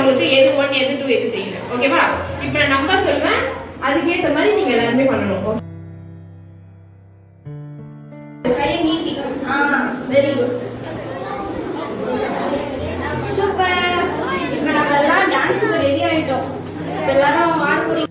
உங்களுக்கு எது 1 எது 2 எது 3. ஓகேவா? இப்போ நான் நம்பர் சொல்வேன், அதுக்கேற்ற மாதிரி நீங்க எல்லாருமே பண்ணணும். கையை நீட்டி. Very good, super. இப்போ நம்ம எல்லாம் டான்ஸுக்கு ரெடி ஆயிட்டோம். இப்போ எல்லாரும் ஆட போறீங்க.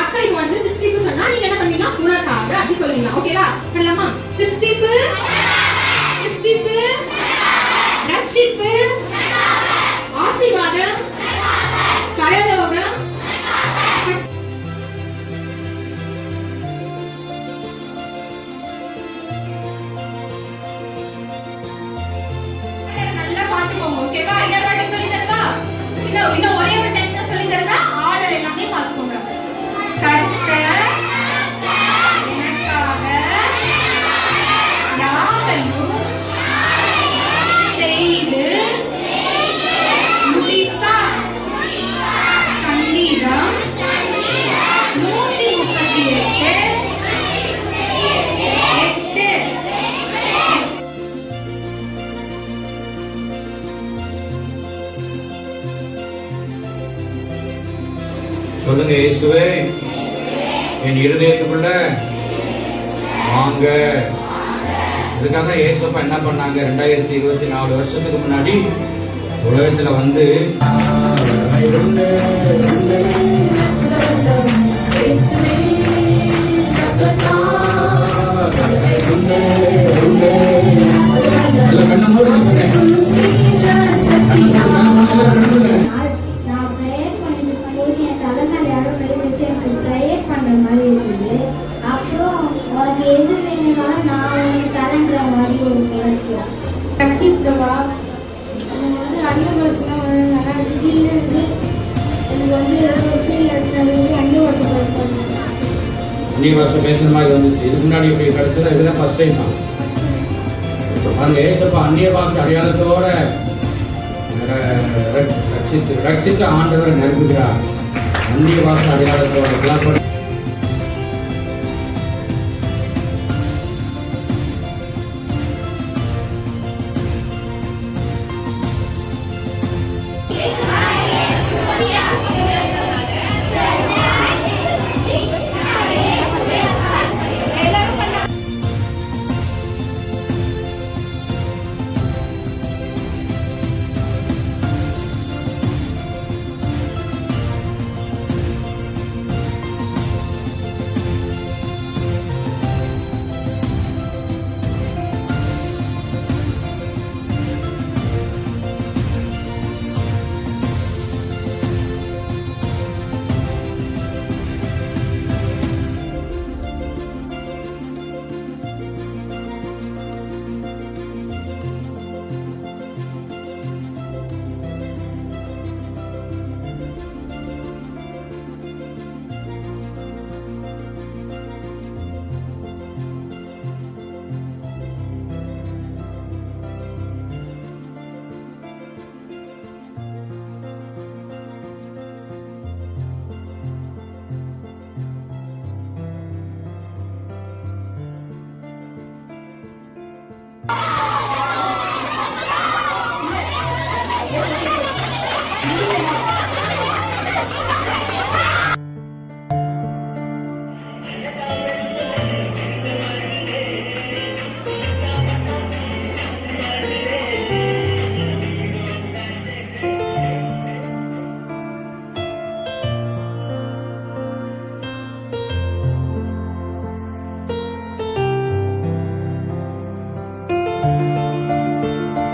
அக்கா இப்போ வந்து 60 சொன்னா நீங்க என்ன பண்ணீங்கன்னா உனக்காக அப்படி சொல்றீங்க. ஓகேவா? பண்ணலாமா? 60 ரட்சிப்பு, ஆசீர்வாதம், பரலோகம், நல்லா பாத்துக்கோங்க. ஓகேவா? இன்னொரு வாட்டி சொல்லி தரவா? இன்னும் ஒரே ஒரு டைம் தான் சொல்லி தரவா. ஆர்டர் எல்லாமே பாத்துக்கோங்க. கர்த்தர் எனக்காக யாவையும் செய்து முடித்தார். சங்கீதம் 138:8. சொல்லுங்க, இயேசுவே என் இருதயத்துக்குள்ள வாங்க. இதுக்காக ஏசப்பா என்ன பண்ணாங்க? 2024 வருஷத்துக்கு முன்னாடி உலகத்துல வந்து வருஷம் பேசுற மாதிரி வந்துச்சு. இதுக்கு முன்னாடி இப்படி கிடைச்சது இதுதான் ஃபர்ஸ்ட் டைம் தான். அங்கே ஏசப்பா அந்நிய பாஷை அடையாளத்தோட ரட்சித்து ஆண்டவரை நெருங்குகிறார். அந்நிய பாஷை அடையாளத்தோட